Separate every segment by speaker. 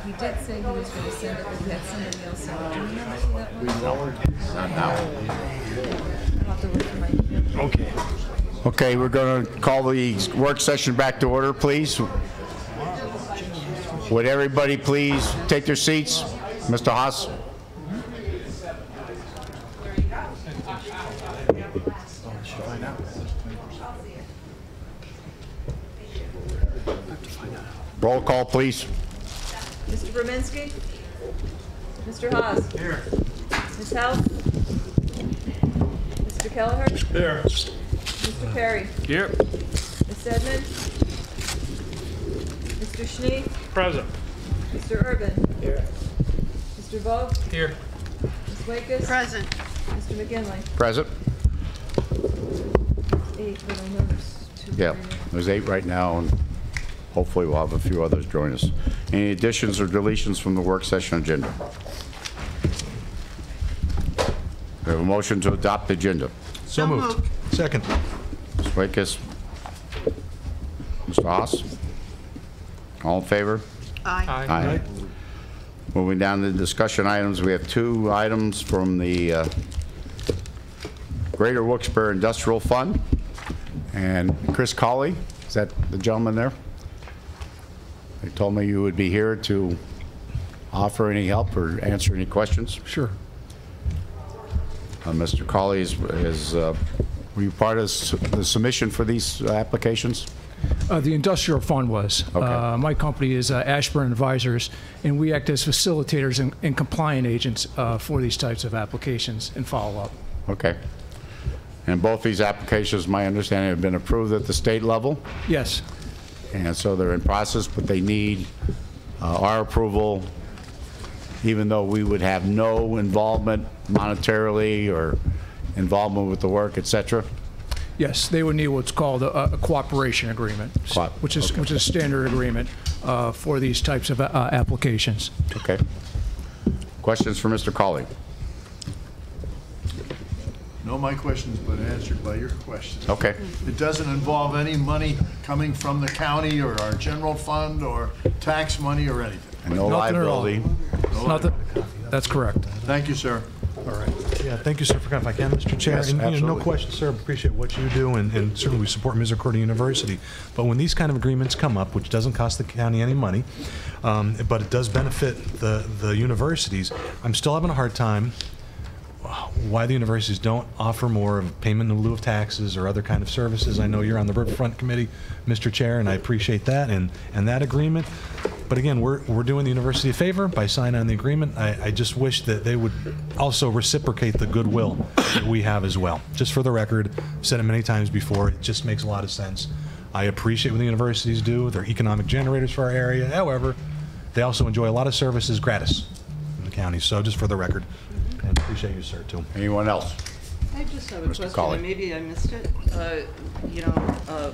Speaker 1: He did say he was going to send it, but he had somebody else send it. Do you remember that one?
Speaker 2: Not now.
Speaker 1: I'll have to look for my email.
Speaker 2: Okay. Okay, we're going to call the work session back to order, please. Would everybody please take their seats? Mr. Haas? Roll call, please.
Speaker 1: Mr. Brzezinski? Mr. Haas?
Speaker 3: Here.
Speaker 1: Ms. House? Mr. Kelleher?
Speaker 3: Here.
Speaker 1: Mr. Perry?
Speaker 3: Here.
Speaker 1: Ms. Edmond? Mr. Schnee?
Speaker 3: Present.
Speaker 1: Mr. Urban?
Speaker 3: Here.
Speaker 1: Mr. Vogt?
Speaker 3: Here.
Speaker 1: Ms. Wakes?
Speaker 4: Present.
Speaker 1: Mr. McGinley?
Speaker 2: Present.
Speaker 1: 8, but I'll notice 2.
Speaker 2: Yeah, there's 8 right now, and hopefully we'll have a few others join us. Any additions or deletions from the work session agenda? We have a motion to adopt the agenda.
Speaker 4: So moved.
Speaker 3: Second.
Speaker 2: Ms. Wakes? Mr. Haas? All in favor?
Speaker 4: Aye.
Speaker 2: Aye. Moving down to discussion items, we have 2 items from the Greater Wilkes-Barre Industrial Fund. And Chris Colley, is that the gentleman there? They told me you would be here to offer any help or answer any questions.
Speaker 5: Sure.
Speaker 2: Mr. Colley, were you part of the submission for these applications?
Speaker 5: The industrial fund was.
Speaker 2: Okay.
Speaker 5: My company is Ashburn Advisors, and we act as facilitators and compliant agents for these types of applications and follow-up.
Speaker 2: Okay. And both these applications, my understanding, have been approved at the state level?
Speaker 5: Yes.
Speaker 2: And so they're in process, but they need our approval, even though we would have no involvement monetarily or involvement with the work, et cetera?
Speaker 5: Yes, they would need what's called a cooperation agreement, which is a standard agreement for these types of applications.
Speaker 2: Okay. Questions for Mr. Colley?
Speaker 6: No, my question's been answered by your question.
Speaker 2: Okay.
Speaker 6: It doesn't involve any money coming from the county or our general fund or tax money or anything.
Speaker 2: And no
Speaker 5: Nothing at all.
Speaker 2: liability?
Speaker 5: Nothing. That's correct.
Speaker 6: Thank you, sir.
Speaker 3: All right. Yeah, thank you, sir, for coming. If I can, Mr. Chair.
Speaker 2: Yes,
Speaker 3: and,
Speaker 2: absolutely.
Speaker 3: no question, sir. Appreciate what you do, and certainly we support Misericordia University. But when these kind of agreements come up, which doesn't cost the county any money, but it does benefit the universities, I'm still having a hard time why the universities don't offer more of payment in lieu of taxes or other kind of services. I know you're on the Riverfront Committee, Mr. Chair, and I appreciate that and that agreement. But again, we're doing the university a favor by signing on the agreement. I just wish that they would also reciprocate the goodwill that we have as well. Just for the record, I've said it many times before, it just makes a lot of sense. I appreciate what the universities do. They're economic generators for our area. However, they also enjoy a lot of services gratis in the county. So just for the record, and appreciate you, sir, too.
Speaker 2: Anyone else?
Speaker 4: I just have a
Speaker 2: Mr.
Speaker 4: question,
Speaker 2: Colley.
Speaker 4: and maybe I missed it,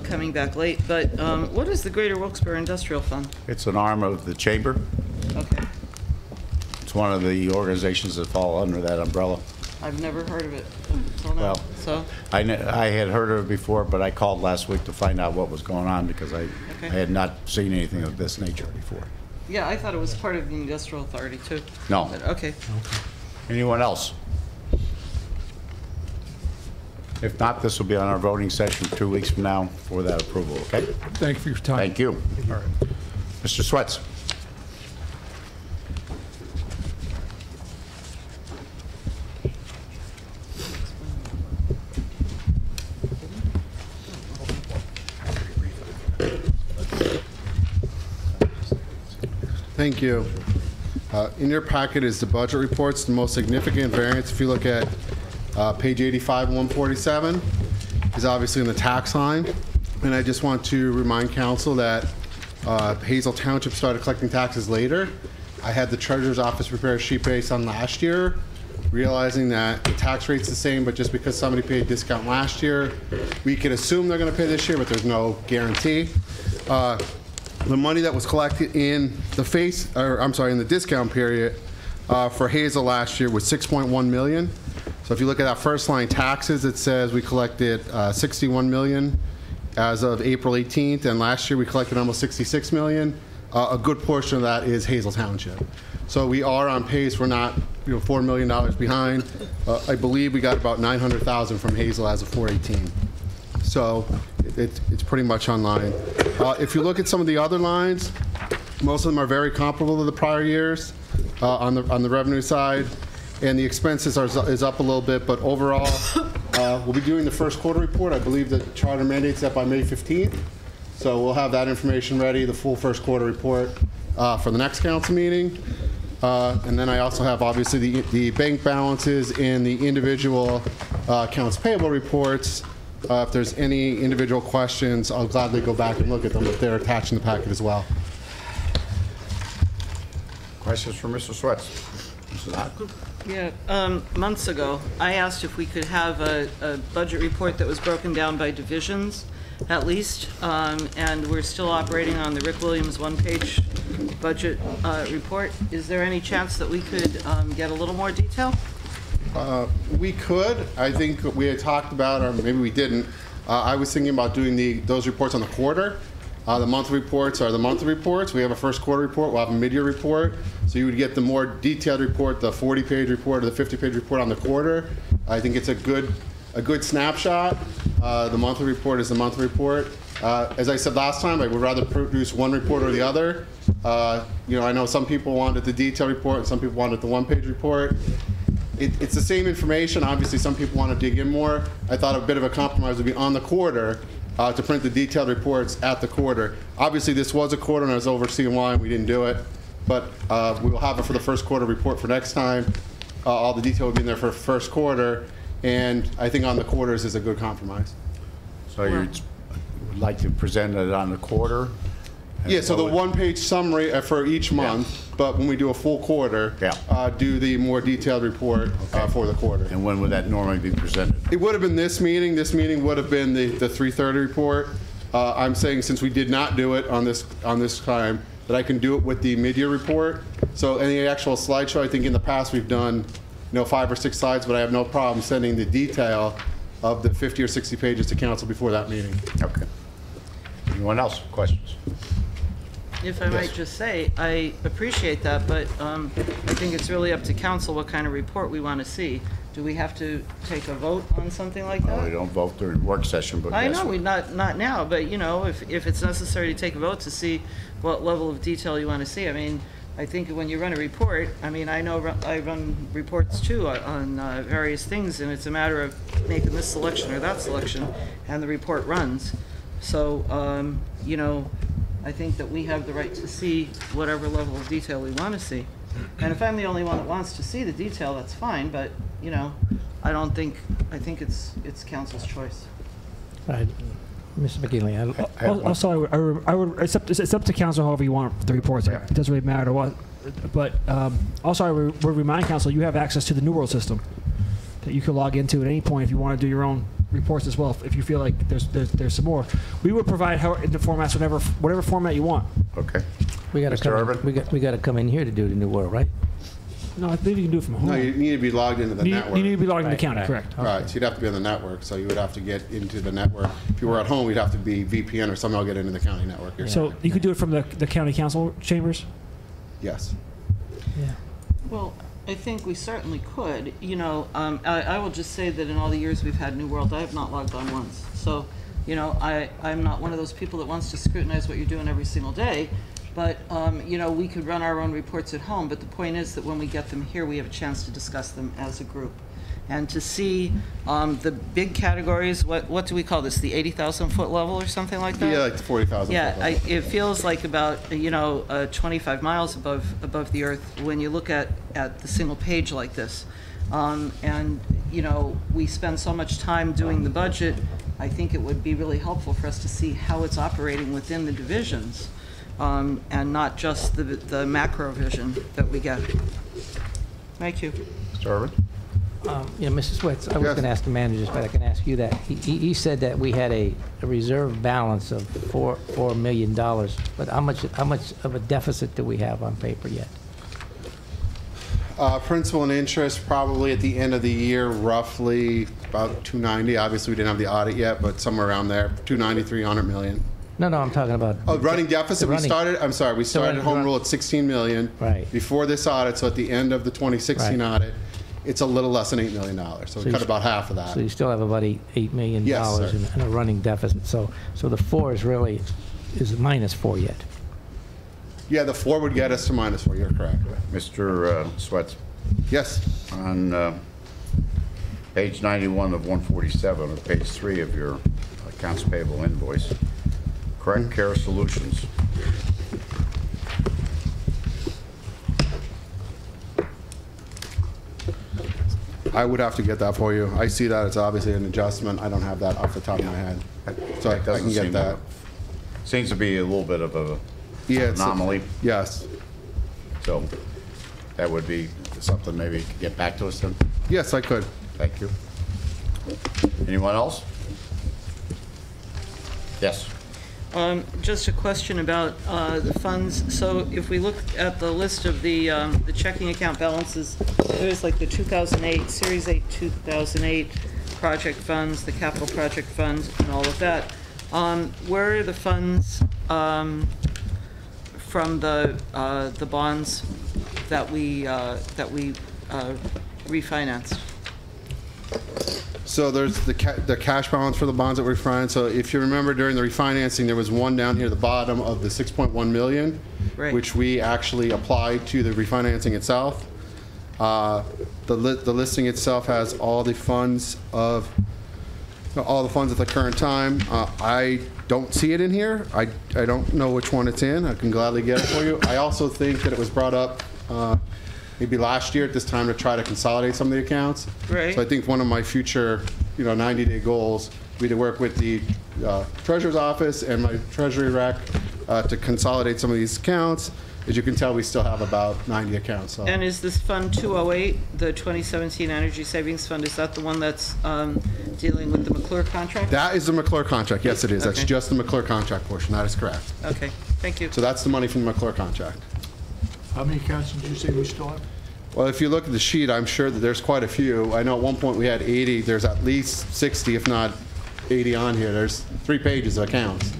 Speaker 4: coming back late, but what is the Greater Wilkes-Barre Industrial Fund?
Speaker 2: It's an arm of the chamber.
Speaker 4: Okay.
Speaker 2: It's one of the organizations that fall under that umbrella.
Speaker 4: I've never heard of it until now.
Speaker 2: Well,
Speaker 4: So,
Speaker 2: I had heard of it before, but I called last week to find out what was going on because I had not seen anything of this nature before.
Speaker 4: yeah, I thought it was part of the Industrial Authority, too.
Speaker 2: No.
Speaker 4: But, okay.
Speaker 2: Anyone else? If not, this will be on our voting session 2 weeks from now for that approval, okay?
Speaker 5: Thank you for your time.
Speaker 2: Thank you. All right. Mr. Sweats.
Speaker 7: Thank you. In your packet is the budget reports. The most significant variance, if you look at page 85, 147, is obviously in the tax line. And I just want to remind council that Hazel Township started collecting taxes later. I had the treasurer's office prepare a sheet based on last year, realizing that the tax rate's the same, but just because somebody paid a discount last year, we could assume they're going to pay this year, but there's no guarantee. The money that was collected in the discount period for Hazel last year was $6.1 million. So if you look at that first line taxes, it says we collected $61 million as of April 18th, and last year we collected almost $66 million. a good portion of that is Hazel Township. So we are on pace. We're not, $4 million behind. I believe we got about 900,000 from Hazel as of 4/18. So it's pretty much online. If you look at some of the other lines, most of them are very comparable to the prior years on the revenue side, and the expenses is up a little bit, but overall, we'll be doing the first quarter report. I believe the charter mandates that by May 15th, so we'll have that information ready, the full first quarter report for the next council meeting. And then I also have, obviously, the bank balances and the individual accounts payable reports. If there's any individual questions, I'll gladly go back and look at them if they're attached in the packet as well.
Speaker 2: Questions for Mr. Swets? Mrs. Hott?
Speaker 4: Yeah, months ago, I asked if we could have a budget report that was broken down by divisions, at least, and we're still operating on the Rick Williams one-page budget report. Is there any chance that we could get a little more detail?
Speaker 7: We could. I think we had talked about, or maybe we didn't. I was thinking about doing those reports on the quarter. The monthly reports are the monthly reports. We have a first quarter report. We'll have a mid-year report. So you would get the more detailed report, the 40-page report or the 50-page report on the quarter. I think it's a good snapshot. The monthly report is the monthly report. As I said last time, I would rather produce one report or the other. I know some people wanted the detailed report and some people wanted the one-page report. It's the same information. Obviously, some people want to dig in more. I thought a bit of a compromise would be on the quarter to print the detailed reports at the quarter. Obviously, this was a quarter, and I was overseeing why, and we didn't do it. But we will have it for the first quarter report for next time. All the detail will be in there for first quarter, and I think on the quarters is a good compromise.
Speaker 2: So you'd like to present it on the quarter?
Speaker 7: Yeah, so the one-page summary for each month, but when we do a full quarter, do the more detailed report for the quarter.
Speaker 2: And when would that normally be presented?
Speaker 7: It would have been this meeting. This meeting would have been the 3:30 report. I'm saying since we did not do it on this time, that I can do it with the mid-year report. So in the actual slideshow, I think in the past we've done 5 or 6 slides, but I have no problem sending the detail of the 50 or 60 pages to council before that meeting.
Speaker 2: Okay. Anyone else? Questions?
Speaker 4: If I might just say, I appreciate that, but I think it's really up to council what kind of report we want to see. Do we have to take a vote on something like that?
Speaker 2: No, we don't vote during work session, but
Speaker 4: I
Speaker 2: yes,
Speaker 4: know, not now, but if it's necessary to take a vote to see what level of detail you want to see. I mean, I think when you run a report, I know I run reports too on various things, and it's a matter of making this selection or that selection, and the report runs. So, I think that we have the right to see whatever level of detail we want to see. And if I'm the only one that wants to see the detail, that's fine, but, I think it's council's choice.
Speaker 8: Right. Mr. McGinley, also, I would, it's up to council however you want the reports. It doesn't really matter what. But also, I would remind council you have access to the New World system that you can log into at any point if you want to do your own reports as well. If you feel like there's some more, we would provide in the formats whatever format you want.
Speaker 2: Okay.
Speaker 8: We got to come. We got to come in here to do the New World, right? No, I believe you can do it from home.
Speaker 7: No, you need to be logged into the network.
Speaker 8: You need to be logged into the county, correct?
Speaker 7: Right, so you'd have to be on the network, so you would have to get into the network. If you were at home, we'd have to be VPN or somehow get into the county network.
Speaker 8: So you could do it from the county council chambers?
Speaker 7: Yes.
Speaker 8: Yeah.
Speaker 4: Well, I think we certainly could. I will just say that in all the years we've had New World, I have not logged on once. So, I'm not one of those people that wants to scrutinize what you're doing every single day. But, we could run our own reports at home. But the point is that when we get them here, we have a chance to discuss them as a group. And to see the big categories, what do we call this, the 80,000-foot level or something like that?
Speaker 7: Yeah, like the 40,000 foot level.
Speaker 4: It feels like about, 25 miles above the earth when you look at the single page like this. We spend so much time doing the budget, I think it would be really helpful for us to see how it's operating within the divisions. And not just the macro vision that we get. Thank you.
Speaker 2: Mr. Irvin?
Speaker 8: Mrs. Swets, I was going to ask the managers, but I can ask you that. He said that we had a reserve balance of $4 million, but how much of a deficit do we have on paper yet?
Speaker 7: Principal and interest probably at the end of the year, roughly about 290. Obviously, we didn't have the audit yet, but somewhere around there, 290, 300 million.
Speaker 9: No, I'm talking about.
Speaker 7: Oh, running deficit, we started home rule at 16 million.
Speaker 9: Right.
Speaker 7: Before this audit, so at the end of the 2016
Speaker 9: Right.
Speaker 7: audit, it's a little less than $8 million. So we cut about half of that.
Speaker 9: So you still have about $8 million
Speaker 7: Yes, sir.
Speaker 9: in a running deficit. So the 4 is really minus 4 yet.
Speaker 7: Yeah, the 4 would get us to -4. You're correct.
Speaker 2: Mr. Sweats,
Speaker 7: Yes.
Speaker 2: on page 91 of 147, or page 3 of your accounts payable invoice, Correct Care Solutions.
Speaker 7: I would have to get that for you. I see that it's obviously an adjustment. I don't have that off the top of my head. So I can get that.
Speaker 2: Seems to be a little bit of a
Speaker 7: It's
Speaker 2: anomaly.
Speaker 7: Yes.
Speaker 2: So that would be something maybe you could get back to us then.
Speaker 7: Yes, I could.
Speaker 2: Thank you. Anyone else? Yes.
Speaker 4: Just a question about the funds. So if we look at the list of the checking account balances, there's like the 2008, Series 8 2008 project funds, the capital project funds, and all of that. Where are the funds from the bonds that we refinanced?
Speaker 7: So there's the cash balance for the bonds that we refinanced. So if you remember during the refinancing, there was one down here at the bottom of the 6.1 million,
Speaker 4: Right.
Speaker 7: which we actually applied to the refinancing itself. The listing itself has all the funds at the current time. I don't see it in here. I don't know which one it's in. I can gladly get it for you. I also think that it was brought up maybe last year at this time to try to consolidate some of the accounts.
Speaker 4: Right.
Speaker 7: So I think one of my future, 90-day goals would be to work with the Treasurer's Office and my Treasury Rec to consolidate some of these accounts. As you can tell, we still have about 90 accounts. So.
Speaker 4: And is this Fund 208, the 2017 Energy Savings Fund, is that the one that's dealing with the McClure contract?
Speaker 7: That is the McClure contract. Yes, it is. That's
Speaker 4: Okay.
Speaker 7: just the McClure contract portion. That is correct.
Speaker 4: Okay, thank you.
Speaker 7: So that's the money from the McClure contract.
Speaker 6: How many accounts did you say we still have?
Speaker 7: Well, if you look at the sheet, I'm sure that there's quite a few. I know at one point we had 80. There's at least 60, if not 80 on here. There's 3 pages of accounts.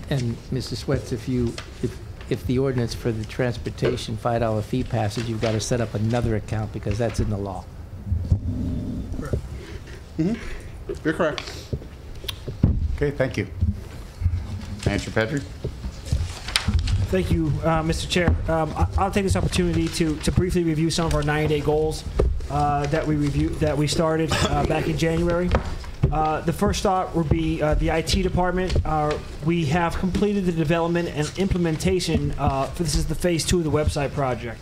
Speaker 9: And Mr. Sweats, if the ordinance for the transportation $5 fee passes, you've got to set up another account because that's in the law.
Speaker 7: You're correct.
Speaker 2: Okay, thank you. Manager Pedri?
Speaker 8: Thank you, Mr. Chair. I'll take this opportunity to briefly review some of our 90-day goals that we started back in January. The first thought would be the IT department. We have completed the development and implementation. This is the phase 2 of the website project.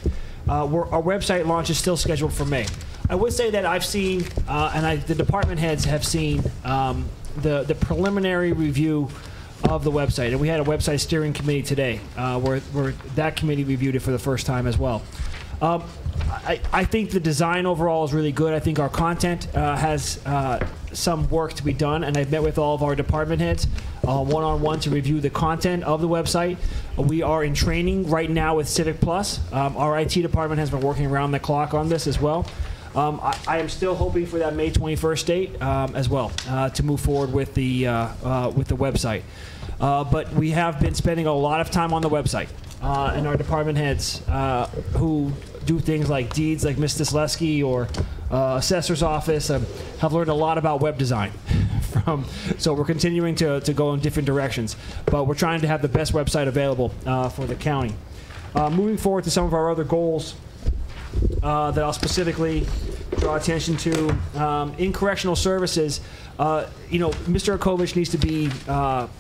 Speaker 8: Our website launch is still scheduled for May. I would say that I've seen, the department heads have seen the preliminary review of the website, and we had a website steering committee today where that committee reviewed it for the first time as well. I think the design overall is really good. I think our content has some work to be done, and I've met with all of our department heads one-on-one to review the content of the website. We are in training right now with Civic Plus. Our IT department has been working around the clock on this as well. I am still hoping for that May 21st date as well to move forward with the website. But we have been spending a lot of time on the website, and our department heads who do things like deeds, like Ms. Disleski or assessor's office, have learned a lot about web design. So we're continuing to go in different directions, but we're trying to have the best website available for the county. Moving forward to some of our other goals that I'll specifically draw attention to. In correctional services, Mr. Okovich needs to be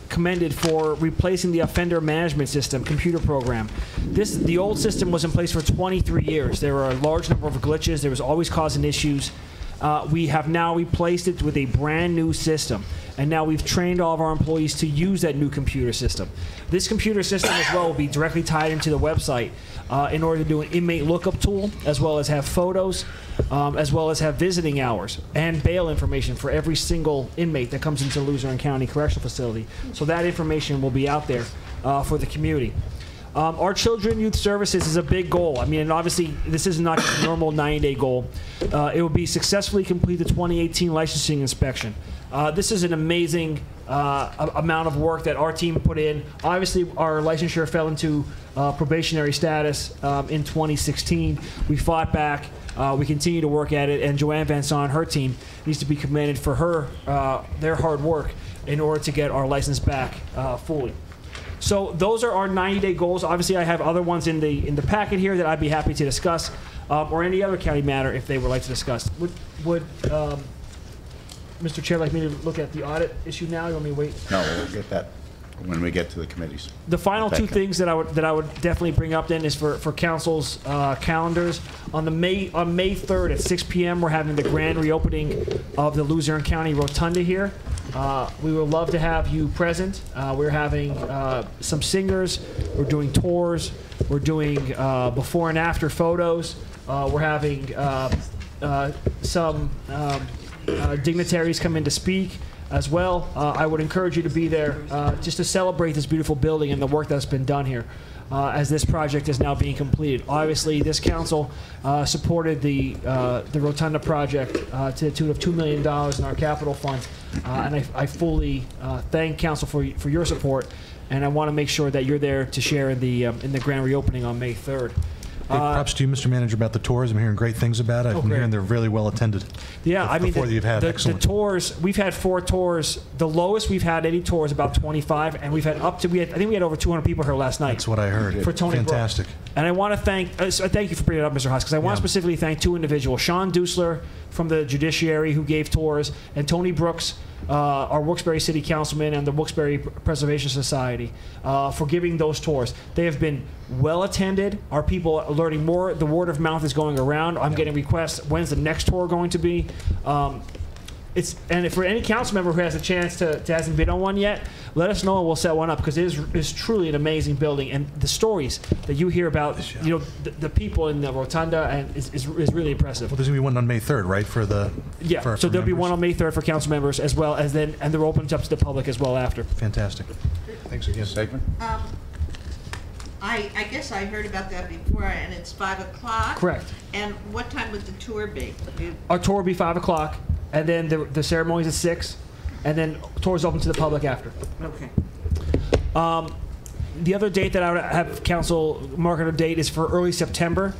Speaker 8: commended for replacing the offender management system computer program. The old system was in place for 23 years. There were a large number of glitches. There was always causing issues. We have now replaced it with a brand new system, and now we've trained all of our employees to use that new computer system. This computer system as well will be directly tied into the website in order to do an inmate lookup tool, as well as have photos, as well as have visiting hours and bail information for every single inmate that comes into Luzerne County Correctional Facility. So that information will be out there for the community. Our Children Youth Services is a big goal. I mean, and obviously, this is not just a normal 90-day goal. It will be successfully complete the 2018 licensing inspection. This is an amazing amount of work that our team put in. Obviously, our licensure fell into probationary status in 2016. We fought back. We continue to work at it, and Joanne Van Son, her team, needs to be commended for their hard work in order to get our license back fully. So those are our 90-day goals. Obviously, I have other ones in the packet here that I'd be happy to discuss, or any other county matter if they would like to discuss. Would Mr. Chair like me to look at the audit issue now? You want me to wait?
Speaker 2: No, we'll get that when we get to the committees.
Speaker 8: The final two things that I would definitely bring up then is for council's calendars. On May 3rd at 6 p.m. we're having the grand reopening of the Luzerne County Rotunda here. We would love to have you present. We're having some singers. We're doing tours. We're doing before and after photos. We're having some dignitaries come in to speak as well. I would encourage you to be there just to celebrate this beautiful building and the work that's been done here as this project is now being completed. Obviously, this council supported the Rotunda project to the tune of $2 million in our capital funds, and I fully thank council for your support, and I want to make sure that you're there to share in the grand reopening on May 3rd.
Speaker 3: Hey, props to you, Mr. Manager, about the tours. I'm hearing great things about it. I'm hearing they're really well attended.
Speaker 8: Yeah, I mean,
Speaker 3: the
Speaker 8: tours, we've had 4 tours. The lowest we've had any tours about 25, and we've had I think we had over 200 people here last night.
Speaker 3: That's what I heard.
Speaker 8: For Tony
Speaker 3: Fantastic.
Speaker 8: Brooks. And I want to thank you for bringing it up, Mr. Haas, because I want to specifically thank 2 individuals, Sean Dusler from the Judiciary, who gave tours, and Tony Brooks, our Wilkes-Barre City Councilman and the Wilkes-Barre Preservation Society, for giving those tours. They have been well attended. Our people are learning more. The word of mouth is going around. I'm getting requests. When's the next tour going to be? And for any council member who has a chance to hasn't been on one yet, let us know and we'll set one up, because it is truly an amazing building, and the stories that you hear about, the people in the Rotunda, and is really impressive.
Speaker 3: Well, there's gonna be one on May 3rd, right? So
Speaker 8: there'll be one on May 3rd for council members, as well as and they're open up to the public as well after.
Speaker 3: Fantastic. Thanks again.
Speaker 2: Segment?
Speaker 10: I guess I heard about that before, and it's 5 o'clock?
Speaker 8: Correct.
Speaker 10: And what time would the tour be?
Speaker 8: Our tour will be 5 o'clock, and then the ceremony's at 6, and then tour's open to the public after.
Speaker 10: Okay.
Speaker 8: The other date that I would have council mark on a date is for early September.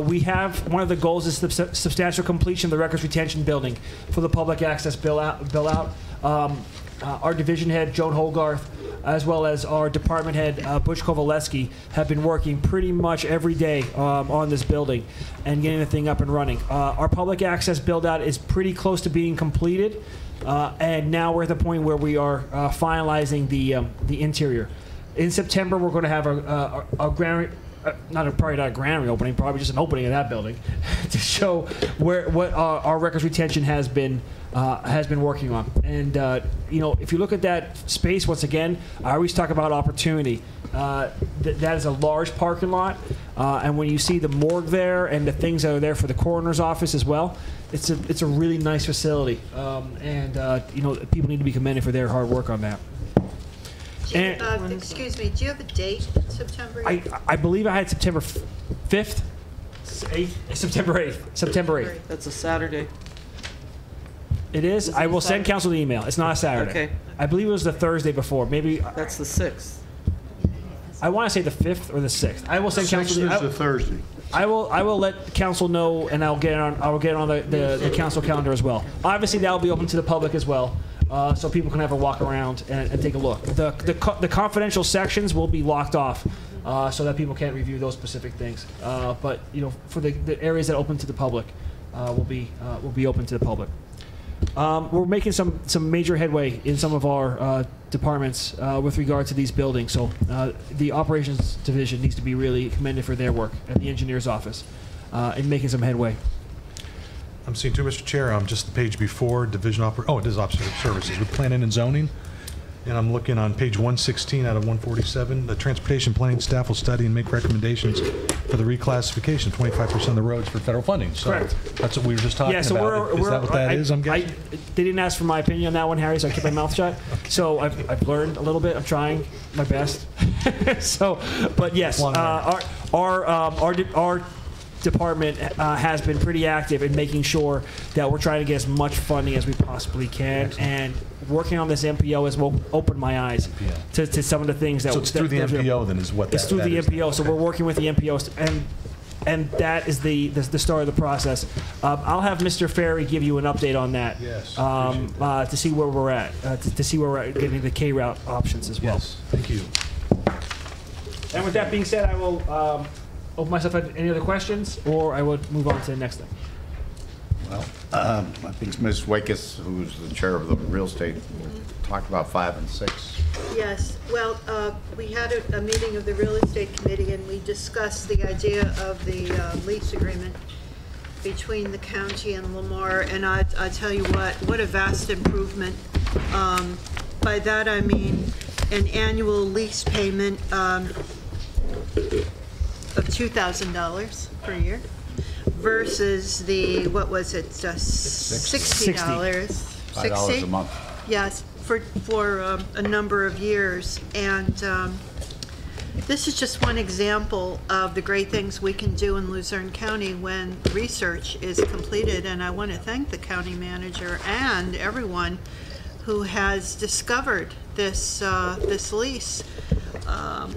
Speaker 8: We have, one of the goals is the substantial completion of the records retention building for the public access bill out. Our division head, Joan Hogarth, as well as our department head, Butch Kowaleski, have been working pretty much every day on this building and getting the thing up and running. Our public access build-out is pretty close to being completed, and now we're at the point where we are finalizing the interior. In September, we're going to have a grand, probably not a grand reopening, probably just an opening of that building, to show what our records retention has been working on. And if you look at that space, once again, I always talk about opportunity. That is a large parking lot, and when you see the morgue there and the things that are there for the coroner's office as well, it's a really nice facility, and people need to be commended for their hard work on that.
Speaker 1: Excuse me, do you have a date in September?
Speaker 8: I believe I had September 5th, 8th, September 8th. September 8th.
Speaker 4: That's a Saturday.
Speaker 8: It is? I will send council the email. It's not a Saturday.
Speaker 4: Okay.
Speaker 8: I believe it was the Thursday before. Maybe.
Speaker 4: That's the 6th.
Speaker 8: I want to say the 5th or the 6th. I will send council the email.
Speaker 6: It's a Thursday.
Speaker 8: I will let council know, and I'll get it on the council calendar as well. Obviously, that will be open to the public as well. So people can have a walk around and take a look. The confidential sections will be locked off, so that people can't review those specific things. But for the areas that are open to the public, will be open to the public. We're making some major headway in some of our departments with regard to these buildings. So the operations division needs to be really commended for their work, and the engineer's office in making some headway.
Speaker 3: I'm seeing too, Mr. Chair. Just the page before division it is officer services with planning and zoning, and I'm looking on page 116 out of 147. The transportation planning staff will study and make recommendations for the reclassification, 25% of the roads for federal funding. So
Speaker 8: correct.
Speaker 3: That's what we were just talking about. Is that what that is? I'm guessing.
Speaker 8: They didn't ask for my opinion on that one, Harry, so I kept my mouth shut. Okay. So I've learned a little bit. I'm trying my best. But yes, our department has been pretty active in making sure that we're trying to get as much funding as we possibly can, and working on this MPO has opened my eyes to some of the things that.
Speaker 3: So it's through the MPO then, is what?
Speaker 8: It's through the MPO. So we're working with the MPOs, and that is the start of the process. I'll have Mr. Ferry give you an update on that.
Speaker 3: Yes.
Speaker 8: To see where we're at, to see where we're at getting the K route options as well.
Speaker 3: Yes. Thank you.
Speaker 8: And with that being said, I will open myself up to any other questions, or I would move on to the next thing.
Speaker 2: Well, I think Ms. Wakes, who's the chair of the real estate, talked about 5 and 6.
Speaker 10: Yes, well, we had a meeting of the real estate committee, and we discussed the idea of the lease agreement between the county and Lamar, and I tell you what a vast improvement. By that I mean an annual lease payment of $2,000 per year versus the, what was it, $60?
Speaker 2: $5 a month.
Speaker 10: Yes, for a number of years. And this is just one example of the great things we can do in Luzerne County when research is completed. And I want to thank the county manager and everyone who has discovered this this lease.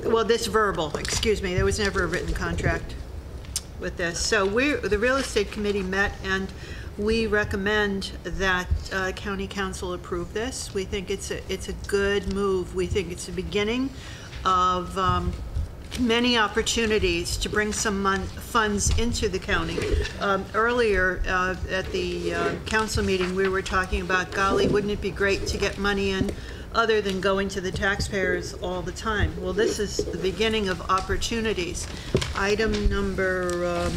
Speaker 10: Well, this verbal, excuse me, there was never a written contract with this. So the real estate committee met, and we recommend that county council approve this. We think it's a good move. We think it's the beginning of many opportunities to bring some funds into the county. Earlier at the council meeting, we were talking about, golly, wouldn't it be great to get money in other than going to the taxpayers all the time? Well, this is the beginning of opportunities. Item number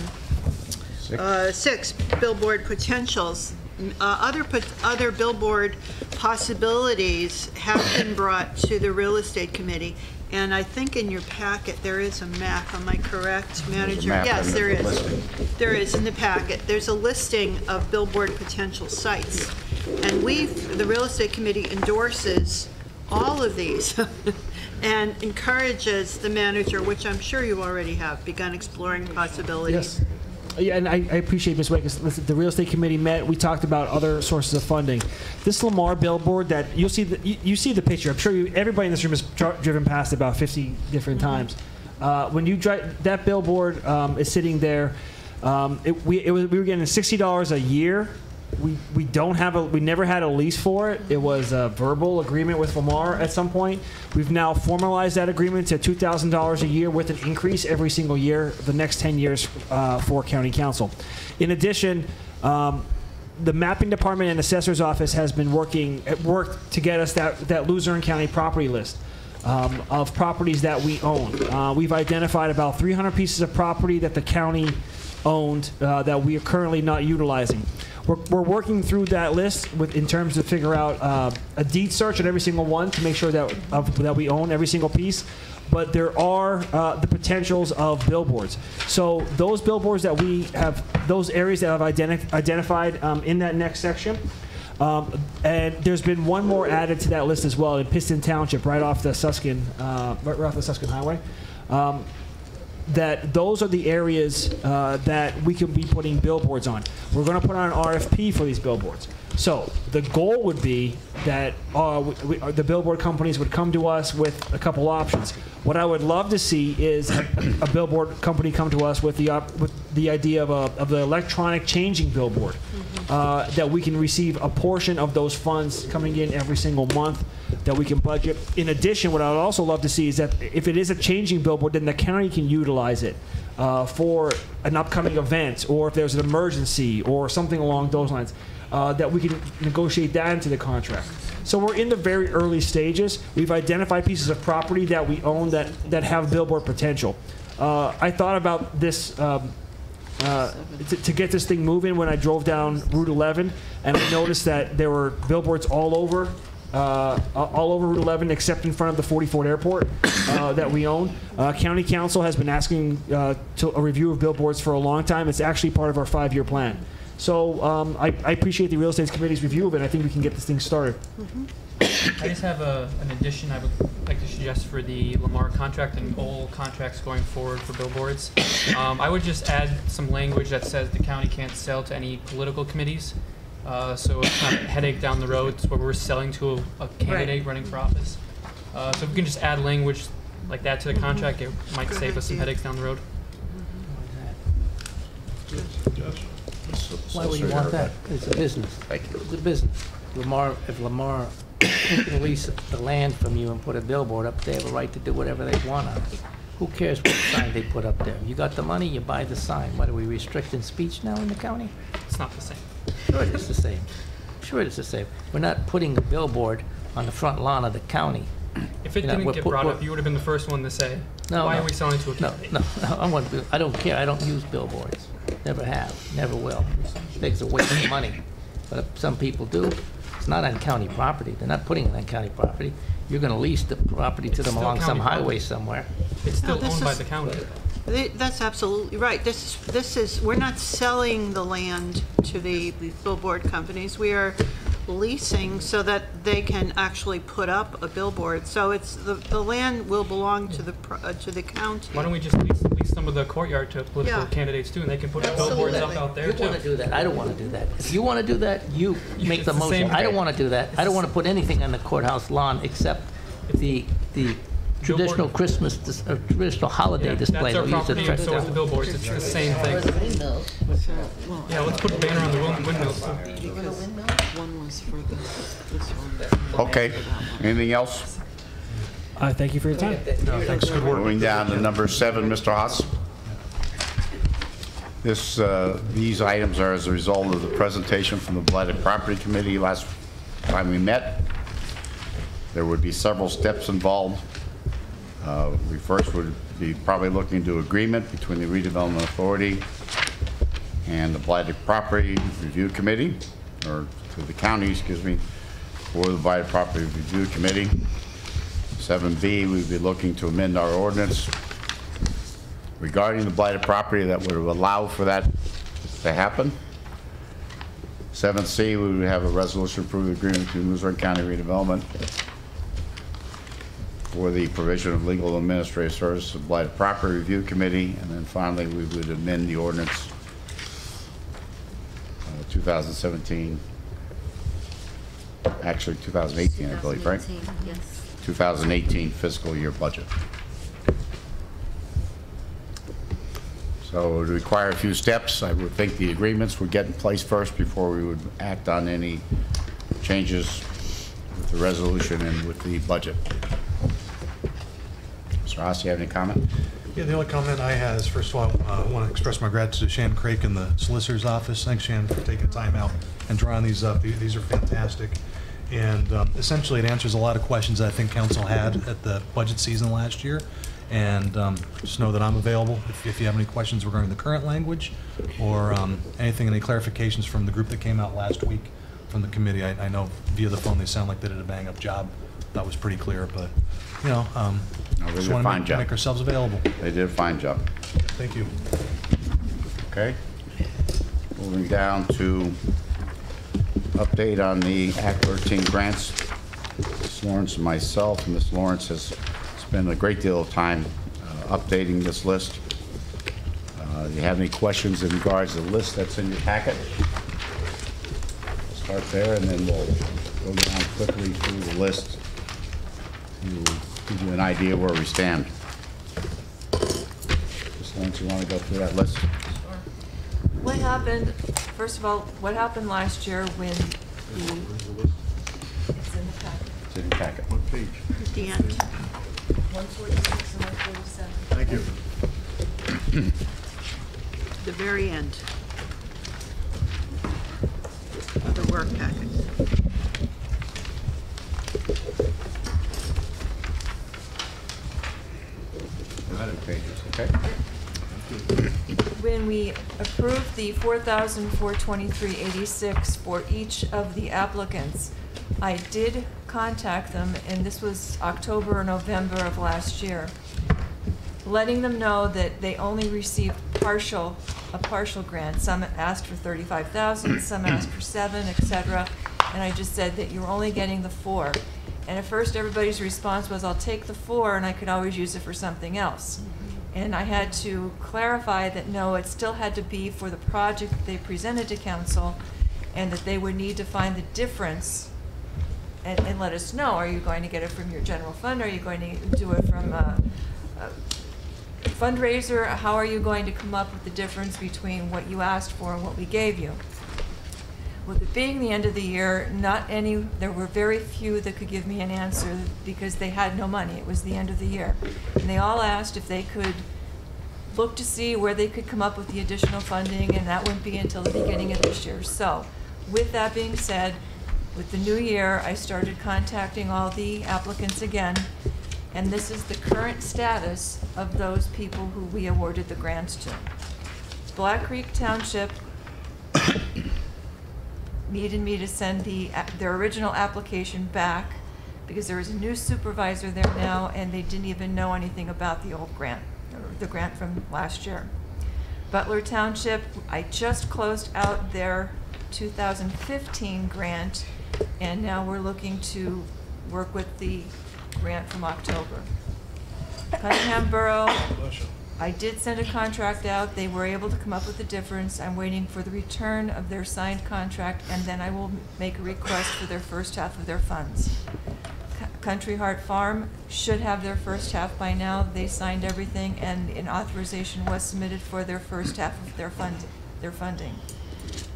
Speaker 10: 6, billboard potentials. Other billboard possibilities have been brought to the real estate committee. And I think in your packet there is a map. Am I correct, Manager? Yes, there is. There is in the packet. There's a listing of billboard potential sites. And the real estate committee endorses all of these and encourages the manager, which I'm sure you already have, begun exploring possibilities.
Speaker 8: Yes. Yeah, and I appreciate Ms. Wakes. The real estate committee met. We talked about other sources of funding. This Lamar billboard that you'll see, you see the picture. I'm sure everybody in this room has driven past it about 50 different times. When you drive, that billboard is sitting there. We were getting $60 a year. We never had a lease for it. It was a verbal agreement with Lamar at some point. We've now formalized that agreement to $2,000 a year with an increase every single year the next 10 years for county council. In addition, the mapping department and assessor's office has been worked to get us that Luzerne County property list of properties that we own. We've identified about 300 pieces of property that the county owned that we are currently not utilizing. We're working through that list in terms of figure out a deed search on every single one to make sure that we own every single piece. But there are the potentials of billboards. So those billboards that we have, those areas that I've identified in that next section, and there's been one more added to that list as well in Pittston Township, right off the Susquehanna Highway. That those are the areas that we can be putting billboards on. We're going to put on an RFP for these billboards. So the goal would be that the billboard companies would come to us with a couple options. What I would love to see is a billboard company come to us with the idea of the electronic changing billboard, that we can receive a portion of those funds coming in every single month that we can budget. In addition, what I would also love to see is that if it is a changing billboard, then the county can utilize it for an upcoming event, or if there's an emergency or something along those lines, that we can negotiate that into the contract. So we're in the very early stages. We've identified pieces of property that we own that have billboard potential. I thought about this to get this thing moving when I drove down Route 11, and I noticed that there were billboards all over Route 11 except in front of the 44th Airport that we own. County Council has been asking to a review of billboards for a long time. It's actually part of our 5-year plan. So I appreciate the Real Estate Committee's review of it. I think we can get this thing started.
Speaker 11: I just have an addition I would like to suggest for the Lamar contract and all contracts going forward for billboards. I would just add some language that says the county can't sell to any political committees. So it's not a headache down the road where we're selling to a candidate running for office. So if we can just add language like that to the contract, it might save us some headaches down the road.
Speaker 9: Why would you want that? It's a business. It's a business. If Lamar can lease the land from you and put a billboard up, they have a right to do whatever they want on it. Who cares what sign they put up there? You got the money, you buy the sign. What, are we restricting speech now in the county?
Speaker 11: It's not the same.
Speaker 9: Sure it is the same. Sure it is the same. We're not putting a billboard on the front lawn of the county.
Speaker 11: If it didn't get brought up, you would have been the first one to say, why are we selling to a candidate?
Speaker 9: No, I don't care. I don't use billboards. Never have, never will. It takes a waste of money. But if some people do, it's not on county property. They're not putting it on county property. You're going to lease the property to them along some highway somewhere.
Speaker 11: It's still owned by the county.
Speaker 10: That's absolutely right. We're not selling the land to the billboard companies. We are leasing so that they can actually put up a billboard. So it's the land will belong to the county.
Speaker 11: Why don't we just lease some of the courtyard to political candidates too, and they can put billboards up out there too.
Speaker 9: You want to do that? I don't want to do that. If you want to do that, you make the motion. I don't want to do that. I don't want to put anything on the courthouse lawn except the traditional Christmas, traditional holiday display.
Speaker 11: That's our property, and so is the billboards. It's the same thing. Yeah, let's put a banner on the windmills.
Speaker 4: One was for this one.
Speaker 2: Okay. Anything else?
Speaker 8: Thank you for your time.
Speaker 3: No, thanks. Good work.
Speaker 2: Moving down to number 7, Mr. Haas. These items are as a result of the presentation from the Blighted Property Committee last time we met. There would be several steps involved. We first would be probably looking to agreement between the Redevelopment Authority and the Blighted Property Review Committee, or to the county, excuse me, for the Blighted Property Review Committee. 7B, we'd be looking to amend our ordinance regarding the blighted property that would allow for that to happen. 7C, we would have a resolution approving agreement between Luzerne County Redevelopment for the provision of legal and administrative services of Blighted Property Review Committee. And then finally, we would amend the ordinance 2017, actually 2018, I believe, right?
Speaker 1: Yes.
Speaker 2: 2018 fiscal year budget. So it would require a few steps. I would think the agreements would get in place first before we would act on any changes with the resolution and with the budget. Mr. Haas, you have any comment?
Speaker 3: Yeah, the only comment I have is, first of all, I want to express my gratitude to Shannon Craik in the solicitor's office. Thanks, Shannon, for taking time out and drawing these up. These are fantastic. And essentially, it answers a lot of questions I think council had at the budget season last year. And just know that I'm available if you have any questions regarding the current language or anything, any clarifications from the group that came out last week from the committee. I know via the phone they sound like they did a bang-up job. That was pretty clear, but, you know, just want to make ourselves available.
Speaker 2: They did a fine job.
Speaker 3: Thank you.
Speaker 2: Okay. Moving down to update on the Act 13 grants. Ms. Lawrence and myself, and Ms. Lawrence has spent a great deal of time updating this list. Do you have any questions in regards to the list that's in your packet? We'll start there, and then we'll go down quickly through the list to give you an idea where we stand. Ms. Lawrence, you want to go through that list?
Speaker 1: What happened, first of all, what happened last year when it's in the packet.
Speaker 2: It's in the packet. What page?
Speaker 10: At the end.
Speaker 1: 146 and 147.
Speaker 6: Thank you.
Speaker 10: The very end of the work packet.
Speaker 2: Pages, okay?
Speaker 1: When we approved the $4,423.86 for each of the applicants, I did contact them, and this was October or November of last year, letting them know that they only received a partial grant. Some asked for $35,000, some asked for $7,000, etc. And I just said that you're only getting the 4. And at first, everybody's response was, I'll take the 4 and I could always use it for something else. And I had to clarify that no, it still had to be for the project that they presented to council, and that they would need to find the difference and let us know, are you going to get it from your general fund? Are you going to do it from a fundraiser? How are you going to come up with the difference between what you asked for and what we gave you? With it being the end of the year, there were very few that could give me an answer because they had no money. It was the end of the year. And they all asked if they could look to see where they could come up with the additional funding, and that wouldn't be until the beginning of this year. So, with that being said, with the new year, I started contacting all the applicants again, and this is the current status of those people who we awarded the grants to. Black Creek Township needed me to send their original application back because there is a new supervisor there now, and they didn't even know anything about the old grant, or the grant from last year. Butler Township, I just closed out their 2015 grant, and now we're looking to work with the grant from October. Conyngham Borough, I did send a contract out. They were able to come up with the difference. I'm waiting for the return of their signed contract, and then I will make a request for their first half of their funds. Country Heart Farm should have their first half by now. They signed everything, and an authorization was submitted for their first half of their funding.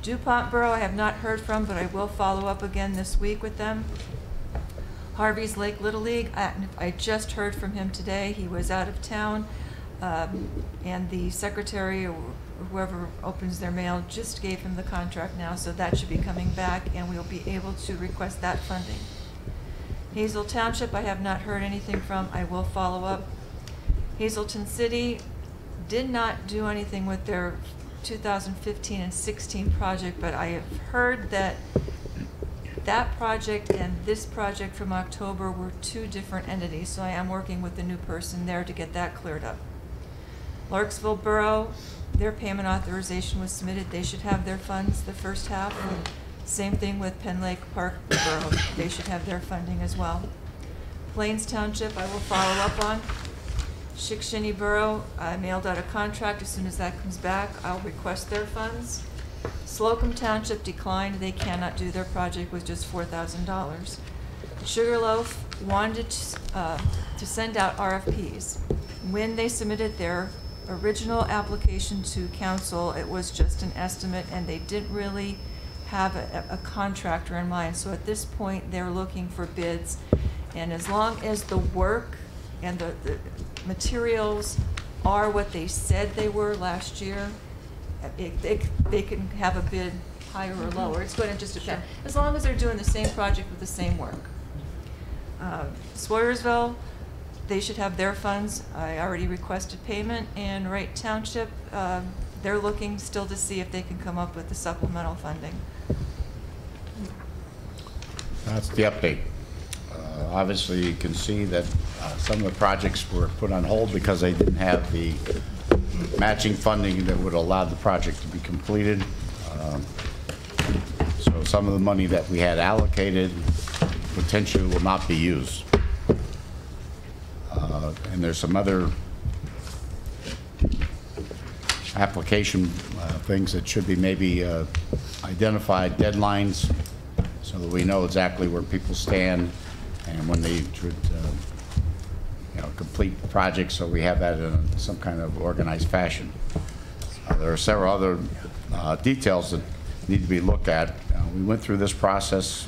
Speaker 1: Dupont Borough I have not heard from, but I will follow up again this week with them. Harveys Lake Little League, I just heard from him today. He was out of town, and the secretary or whoever opens their mail just gave him the contract now, so that should be coming back, and we'll be able to request that funding. Hazel Township, I have not heard anything from. I will follow up. Hazleton City did not do anything with their 2015 and 16 project, but I have heard that that project and this project from October were 2 different entities, so I am working with the new person there to get that cleared up. Larksville Borough, their payment authorization was submitted. They should have their funds the first half. Same thing with Penn Lake Park Borough. They should have their funding as well. Plains Township, I will follow up on. Shikshini Borough, I mailed out a contract. As soon as that comes back, I'll request their funds. Slocum Township declined. They cannot do their project with just $4,000. Sugarloaf wanted to send out RFPs. When they submitted their original application to council, it was just an estimate, and they didn't really have a contractor in mind. So at this point, they're looking for bids. And as long as the work and the materials are what they said they were last year, they can have a bid higher or lower. It's going to just depend. As long as they're doing the same project with the same work. Swoyersville, they should have their funds. I already requested payment. And Wright Township, they're looking still to see if they can come up with the supplemental funding.
Speaker 2: That's the update. Obviously, you can see that some of the projects were put on hold because they didn't have the matching funding that would allow the project to be completed. So some of the money that we had allocated potentially will not be used. And there's some other application things that should be maybe identified, deadlines, so that we know exactly where people stand and when they should complete the project, so we have that in some kind of organized fashion. There are several other details that need to be looked at. We went through this process.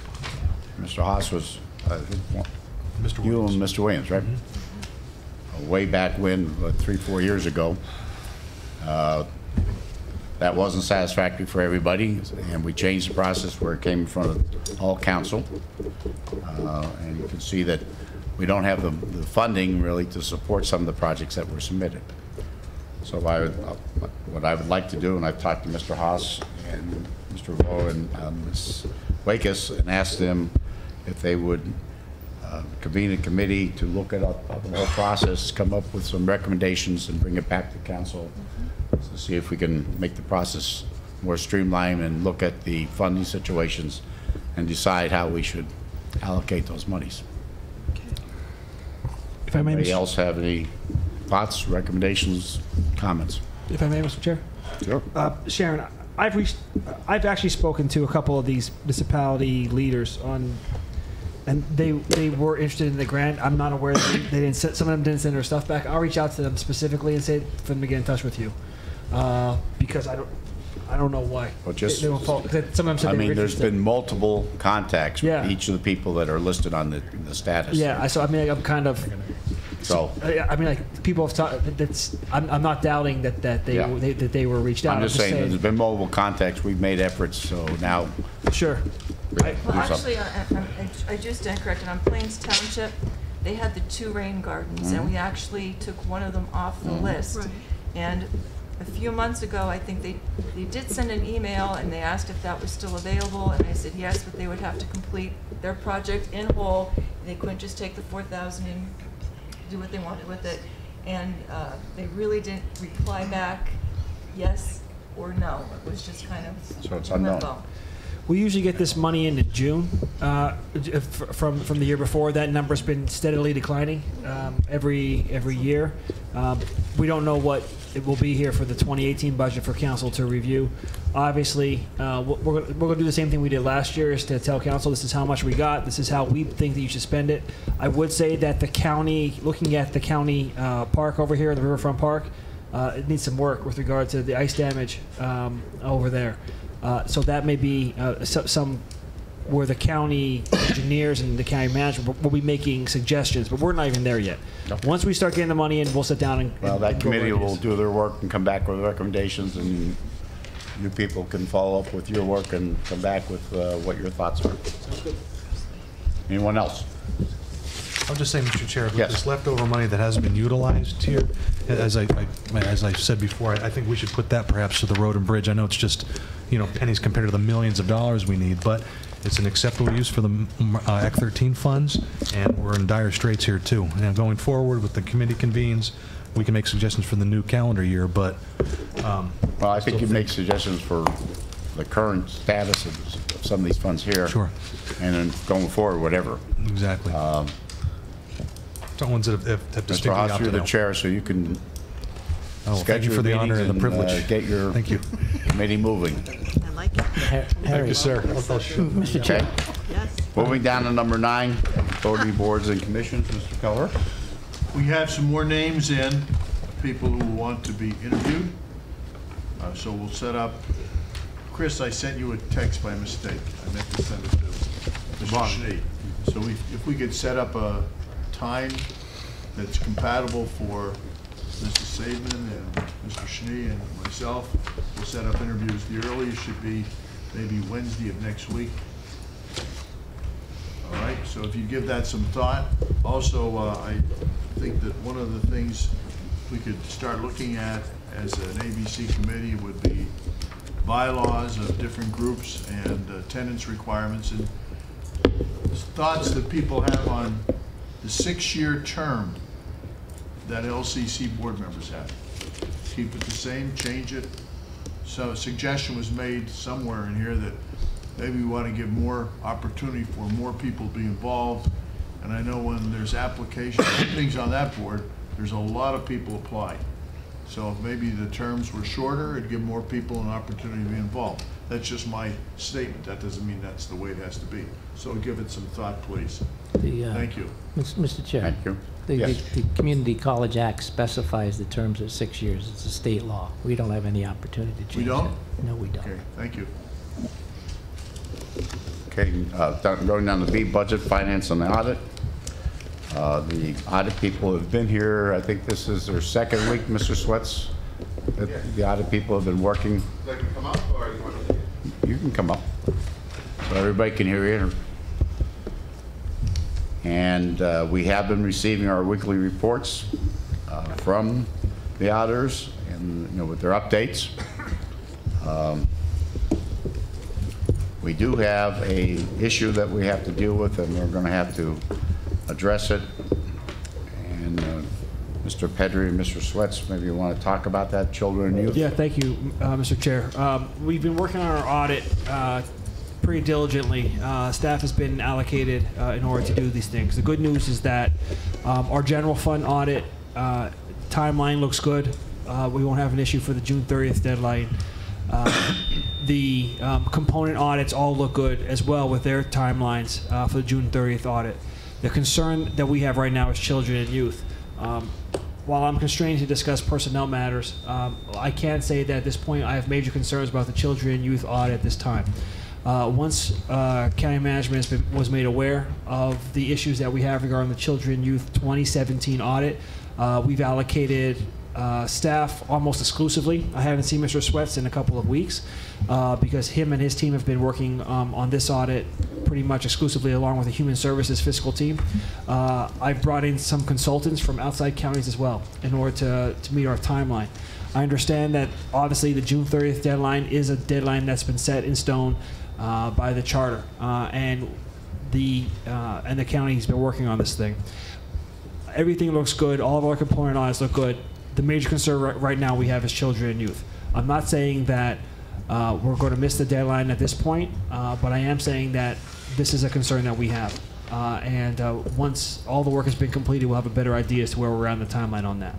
Speaker 2: Mr. Haas was, you and Mr. Williams, right? Mm-hmm. Way back when, 3-4 years ago. That wasn't satisfactory for everybody, and we changed the process where it came in front of all council. And you can see that we don't have the funding really to support some of the projects that were submitted. So what I would like to do, and I've talked to Mr. Haas and Mr. Vo and Ms. Wakes and asked them if they would convene a committee to look at the whole process, come up with some recommendations, and bring it back to council to see if we can make the process more streamlined and look at the funding situations and decide how we should allocate those monies.
Speaker 8: If I may,
Speaker 2: Anybody else have any thoughts, recommendations, comments?
Speaker 8: If I may, Mr. Chair.
Speaker 2: Sure.
Speaker 8: Sharon, I've actually spoken to a couple of these municipality leaders and they were interested in the grant. I'm not aware that they didn't. Some of them didn't send their stuff back. I'll reach out to them specifically and say for them to get in touch with you, because I don't know why.
Speaker 2: Well, just,
Speaker 8: they won't fall, some of them said
Speaker 2: I
Speaker 8: they were
Speaker 2: mean, there's
Speaker 8: interested.
Speaker 2: been multiple contacts with
Speaker 8: Yeah.
Speaker 2: each of the people that are listed on the status.
Speaker 8: Yeah, so I mean, I'm kind of.
Speaker 2: So
Speaker 8: I mean, like people have talked. That's. I'm not doubting that they
Speaker 2: Yeah.
Speaker 8: that they were reached out.
Speaker 2: I'm just saying there's been multiple contacts. We've made efforts, so now.
Speaker 8: Sure.
Speaker 1: Well,
Speaker 2: do
Speaker 1: actually, I just stand corrected. On Plains Township, they had the 2 rain gardens, and we actually took one of them off the list.
Speaker 10: Right.
Speaker 1: And a few months ago, I think they did send an email, and they asked if that was still available, and I said yes, but they would have to complete their project in whole. They couldn't just take the 4,000 and do what they wanted with it. And they really didn't reply back yes or no. It was just kind of
Speaker 2: So it's unknown.
Speaker 1: limbo.
Speaker 8: We usually get this money in June from the year before. That number's been steadily declining every year. We don't know what it will be here for the 2018 budget for council to review. Obviously, we're going to do the same thing we did last year, is to tell council this is how much we got, this is how we think that you should spend it. I would say that the county, looking at the county park over here, the riverfront park, it needs some work with regard to the ice damage over there. So that may be some where the county engineers and the county management will be making suggestions, but we're not even there yet.
Speaker 2: Nope.
Speaker 8: Once we start getting the money in, we'll sit down and
Speaker 2: Well, that
Speaker 8: and go over
Speaker 2: committee will
Speaker 8: ideas.
Speaker 2: do their work and come back with recommendations, and you people can follow up with your work and come back with what your thoughts are. Anyone else?
Speaker 3: I'll just say, Mr. Chair, with
Speaker 2: Yes.
Speaker 3: this leftover money that hasn't been utilized here, as I said before, I think we should put that perhaps to the road and bridge. I know it's just, pennies compared to the millions of dollars we need, but it's an acceptable use for the Act 13 funds, and we're in dire straits here too. Now, going forward with the committee convenes, we can make suggestions for the new calendar year, but
Speaker 2: Well, I think you make suggestions for the current status of some of these funds here.
Speaker 3: Sure.
Speaker 2: And then going forward, whatever.
Speaker 3: Exactly. Some ones that have
Speaker 2: Mr.
Speaker 3: distinctly
Speaker 2: Haas, you're
Speaker 3: opted
Speaker 2: the
Speaker 3: out.
Speaker 2: chair, so you can
Speaker 3: Oh, thank you
Speaker 2: schedule
Speaker 3: for the honor
Speaker 2: meetings
Speaker 3: and the privilege.
Speaker 2: get your
Speaker 3: Thank you.
Speaker 2: committee moving.
Speaker 10: I like it.
Speaker 9: Harry,
Speaker 3: Mr.
Speaker 9: Chair.
Speaker 2: Okay?
Speaker 10: Yes.
Speaker 2: Moving down to number 9, authority boards and commissions, Mr. Keller.
Speaker 6: We have some more names in, people who want to be interviewed. So we'll set up, Chris, I sent you a text by mistake. I meant to send it to Mr. Schnee. So if we could set up a time that's compatible for Mrs. Saidman and Mr. Schnee and myself, we'll set up interviews. The earliest should be maybe Wednesday of next week. All right, so if you give that some thought. Also, I think that one of the things we could start looking at as an ABC committee would be bylaws of different groups and attendance requirements and thoughts that people have on the 6-year term that LCC board members have. Keep it the same, change it. So a suggestion was made somewhere in here that maybe we want to give more opportunity for more people to be involved. And I know when there's application openings on that board, there's a lot of people apply. So if maybe the terms were shorter, it'd give more people an opportunity to be involved. That's just my statement. That doesn't mean that's the way it has to be. So give it some thought, please. Thank you.
Speaker 9: Mr. Chair.
Speaker 2: Thank you.
Speaker 9: The Community College Act specifies the terms of 6 years. It's a state law. We don't have any opportunity to change
Speaker 6: We don't?
Speaker 9: that. No, we don't.
Speaker 6: Okay, thank you.
Speaker 2: Okay, going down to B, budget, finance, and audit. The audit people have been here, I think this is their second week, Mr. Sweats. The audit people have been working.
Speaker 7: Would I come up, or you want to?
Speaker 2: You can come up, so everybody can hear you. And we have been receiving our weekly reports from the auditors, and with their updates. We do have a issue that we have to deal with, and we're going to have to address it. And Mr. Pedri and Mr. Sweats, maybe you want to talk about that, children and youth?
Speaker 8: Yeah, thank you, Mr. Chair. We've been working on our audit pretty diligently. Staff has been allocated in order to do these things. The good news is that our general fund audit timeline looks good. We won't have an issue for the June 30th deadline. The component audits all look good as well with their timelines for the June 30th audit. The concern that we have right now is children and youth. While I'm constrained to discuss personnel matters, I can say that at this point I have major concerns about the children and youth audit at this time. Once county management was made aware of the issues that we have regarding the children and youth 2017 audit, we've allocated staff almost exclusively. I haven't seen Mr. Sweats in a couple of weeks because him and his team have been working on this audit pretty much exclusively along with the Human Services fiscal team. I've brought in some consultants from outside counties as well in order to meet our timeline. I understand that obviously the June 30th deadline is a deadline that's been set in stone by the charter, and the county's been working on this thing. Everything looks good. All of our component audits look good. The major concern right now we have is children and youth. I'm not saying that we're going to miss the deadline at this point, but I am saying that this is a concern that we have. And once all the work has been completed, we'll have a better idea as to where we're at in the timeline on that.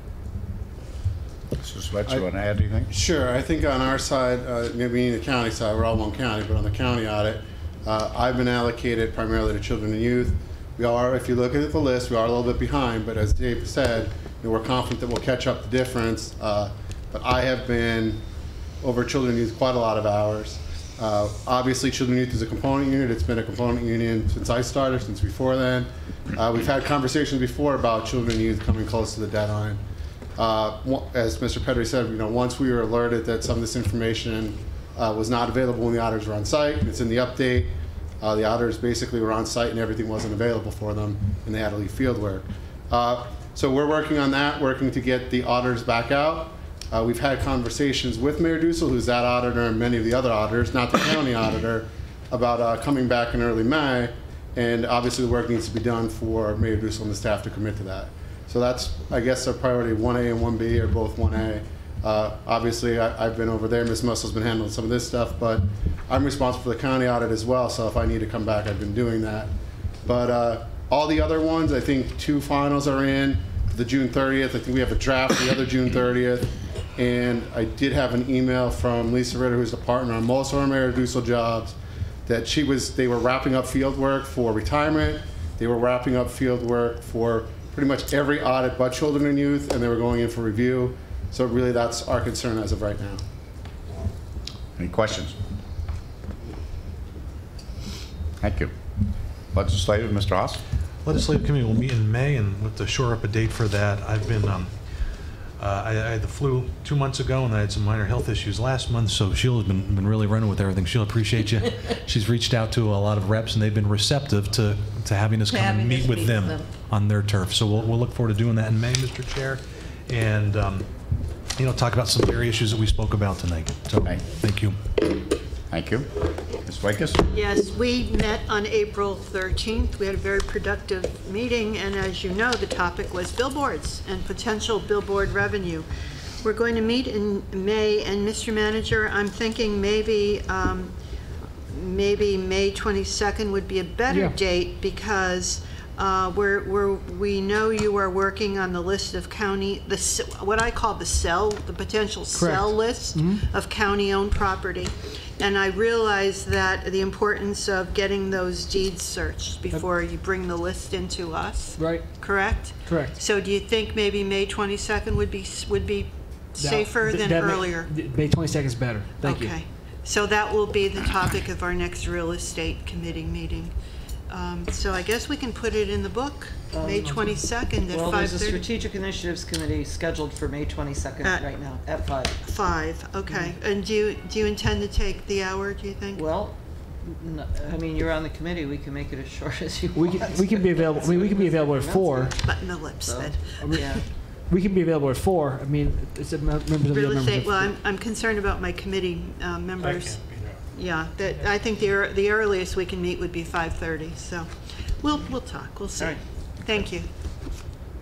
Speaker 2: Mr. Sweats, you want to add anything?
Speaker 7: Sure. I think on our side, maybe the county side, we're all one county, but on the county audit, I've been allocated primarily to children and youth. We are, if you look at the list, we are a little bit behind, but as Dave said, we're confident that we'll catch up the difference. But I have been over children and youth quite a lot of hours. Obviously, children and youth is a component unit. It's been a component union since I started, since before then. We've had conversations before about children and youth coming close to the deadline. As Mr. Petrie said, once we were alerted that some of this information was not available when the auditors were on site, it's in the update. The auditors basically were on site and everything wasn't available for them, and they had to leave field work. So we're working on that, working to get the auditors back out. We've had conversations with Mayor Dussel, who's that auditor, and many of the other auditors, not the county auditor, about coming back in early May. And obviously the work needs to be done for Mayor Dussel and the staff to commit to that. So that's, I guess, a priority. 1A and 1B are both 1A. Obviously, I've been over there. Ms. Mussel's been handling some of this stuff, but I'm responsible for the county audit as well, so if I need to come back, I've been doing that. But all the other ones, I think 2 finals are in. For the June 30th, I think we have a draft for the other June 30th. And I did have an email from Lisa Ritter, who's the partner on most of our Mayor Dussel jobs, that they were wrapping up field work for retirement. They were wrapping up field work for pretty much every audit but children and youth, and they were going in for review. So really, that's our concern as of right now.
Speaker 2: Any questions? Thank you. Legislative, Mr. Haas?
Speaker 3: Legislative committee will meet in May, and with to shore up a date for that, I've been, I had the flu 2 months ago, and I had some minor health issues last month, so Sheila's been really running with everything. Sheila, appreciate you. She's reached out to a lot of reps, and they've been receptive to having us come and meet with them on their turf. So we'll look forward to doing that in May, Mr. Chair, and talk about some area issues that we spoke about tonight. So thank you.
Speaker 2: Thank you. Ms. Wakes?
Speaker 10: Yes, we met on April 13th. We had a very productive meeting, and as you know, the topic was billboards and potential billboard revenue. We're going to meet in May, and Mr. Manager, I'm thinking maybe May 22nd would be a better date, because we know you are working on the list of county, what I call the potential sell list of county-owned property. And I realize that the importance of getting those deeds searched before you bring the list into us.
Speaker 8: Right.
Speaker 10: Correct?
Speaker 8: Correct.
Speaker 10: So do you think maybe May 22nd would be safer than earlier?
Speaker 8: May 22nd is better. Thank you.
Speaker 10: Okay. So that will be the topic of our next real estate committee meeting. So I guess we can put it in the book, May 22nd at 5:30.
Speaker 4: Well, there's a Strategic Initiatives Committee scheduled for May 22nd right now, at 5.
Speaker 10: 5, okay. And do you intend to take the hour, do you think?
Speaker 4: Well, I mean, you're on the committee. We can make it as short as you want.
Speaker 8: We can be available. I mean, we can be available at 4.
Speaker 10: Button the lips, then.
Speaker 4: Yeah.
Speaker 8: We can be available at 4. I mean, it's a members of the
Speaker 10: Real
Speaker 8: other
Speaker 10: estate.
Speaker 8: members.
Speaker 10: Well, I'm concerned about my committee members. Yeah, I think the earliest we can meet would be 5:30. So, we'll talk. We'll see.
Speaker 4: All right.
Speaker 10: Thank you.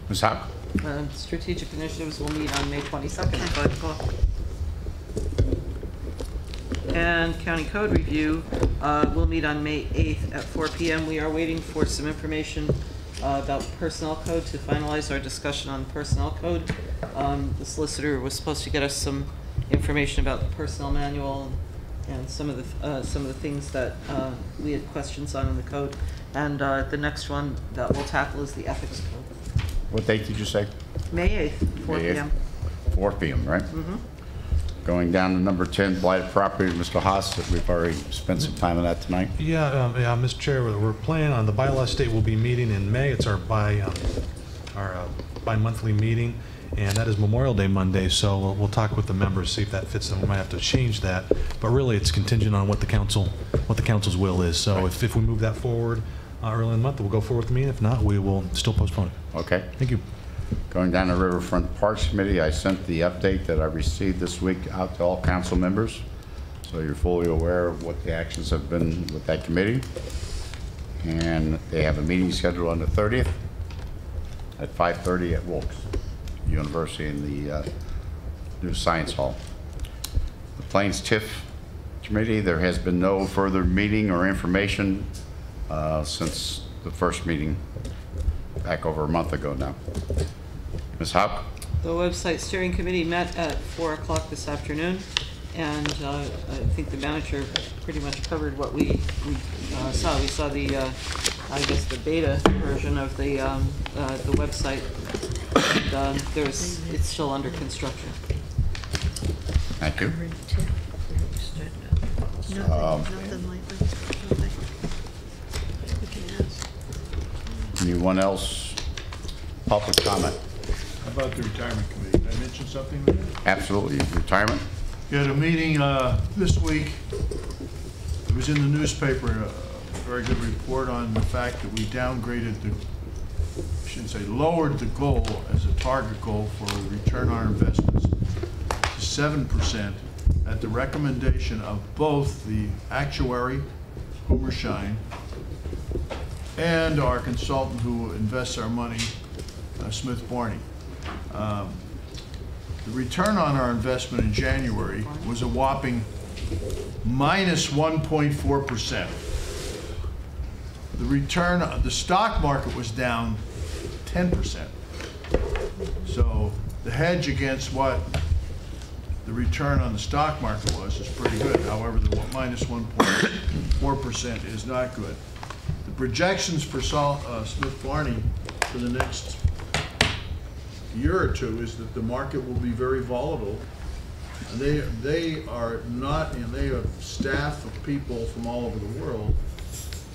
Speaker 2: Ms. Hock?
Speaker 4: Strategic Initiatives will meet on May 22nd at 5 o'clock. And County Code Review We'll meet on May 8th at 4 p.m. We are waiting for some information about personnel code to finalize our discussion on personnel code. The solicitor was supposed to get us some information about the personnel manual and some of the things that we had questions on in the code. And the next one that we'll tackle is the ethics code.
Speaker 2: What date did you say?
Speaker 4: May 8th, 4
Speaker 2: May 8th.
Speaker 4: p.m.
Speaker 2: 4 p.m., right?
Speaker 4: Mm-hmm.
Speaker 2: Going down to number 10, blighted property, Mr. Haas, we've already spent some time on that tonight.
Speaker 3: Yeah, Mr. Chair, we're planning on, the bylaw state will be meeting in May. It's our bi-monthly meeting, and that is Memorial Day Monday, so we'll talk with the members, see if that fits them. We might have to change that, but really it's contingent on what the council's will is. So
Speaker 2: Right.
Speaker 3: if we move that forward early in the month, we'll go forward with the meeting. If not, we will still postpone it.
Speaker 2: Okay.
Speaker 3: Thank you.
Speaker 2: Going down to Riverfront Parks Committee, I sent the update that I received this week out to all council members, so you're fully aware of what the actions have been with that committee. And they have a meeting scheduled on the 30th at 5:30 at Wilkes University in the new Science Hall. The Plains TIF Committee, there has been no further meeting or information since the first meeting back over a month ago now. Ms. Hauck?
Speaker 4: The website steering committee met at 4 o'clock this afternoon, and I think the manager pretty much covered what we saw. We saw the, I guess, the beta version of the website. And, it's still under construction.
Speaker 2: Thank you.
Speaker 10: Nothing lately. Nothing. We can ask.
Speaker 2: Anyone else? Public comment?
Speaker 6: How about the retirement committee? Did I mention something there?
Speaker 2: Absolutely. Retirement?
Speaker 6: We had a meeting this week. It was in the newspaper, a very good report on the fact that we downgraded I shouldn't say lowered the goal as a target goal for return on investments to 7% at the recommendation of both the actuary, Homer Shine, and our consultant who invests our money, Smith Barney. The return on our investment in January was a whopping minus 1.4%. The return, the stock market was down 10%. So the hedge against what the return on the stock market was is pretty good. However, the minus 1.4% is not good. The projections for Smith Barney for the next year or two is that the market will be very volatile. And they are not, and they have staff of people from all over the world.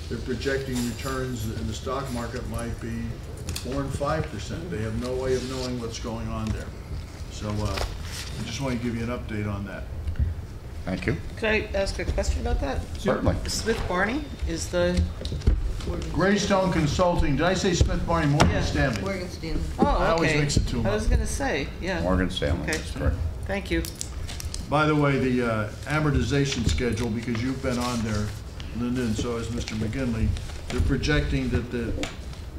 Speaker 6: They're projecting returns in the stock market might be 4 and 5%. They have no way of knowing what's going on there. So I just want to give you an update on that.
Speaker 2: Thank you.
Speaker 4: Could I ask a question about that?
Speaker 2: Certainly.
Speaker 4: Smith Barney is the...
Speaker 6: Greystone Consulting, did I say Smith Barney? Morgan Stanley.
Speaker 10: Morgan Stanley.
Speaker 4: Oh, okay.
Speaker 6: I always mix the two
Speaker 4: I
Speaker 6: up.
Speaker 4: was going to say, yeah.
Speaker 2: Morgan Stanley.
Speaker 4: Okay.
Speaker 2: That's correct.
Speaker 4: Thank you.
Speaker 6: By the way, the amortization schedule, because you've been on there, Linda, and so has Mr. McGinley, they're projecting that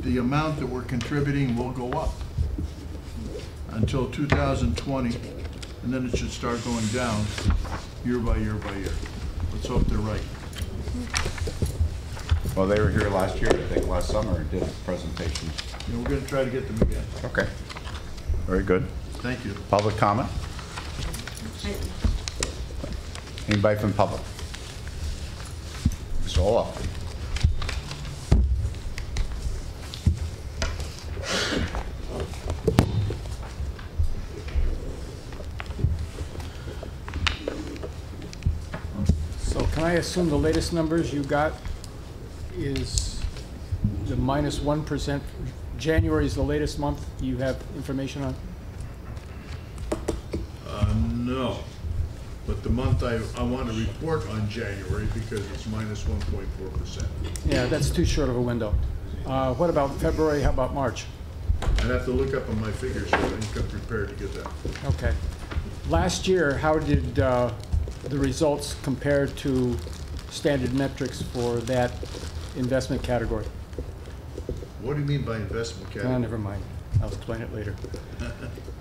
Speaker 6: the amount that we're contributing will go up until 2020, and then it should start going down year by year by year. Let's hope they're right.
Speaker 2: Well, they were here last year, I think, last summer, and did a presentation.
Speaker 6: And we're going to try to get them again.
Speaker 2: Okay. Very good.
Speaker 6: Thank you.
Speaker 2: Public comment? Anybody from public? Mr. Olaf.
Speaker 12: So can I assume the latest numbers you got is the minus 1%? January is the latest month you have information on?
Speaker 6: No. But the month I want to report on January because it's minus 1.4%.
Speaker 12: Yeah, that's too short of a window. What about February? How about March?
Speaker 6: I'd have to look up on my figures, so I think I'm prepared to get that.
Speaker 12: Okay. Last year, how did the results compare to standard metrics for that investment category?
Speaker 6: What do you mean by investment category?
Speaker 12: Never mind. I'll explain it later.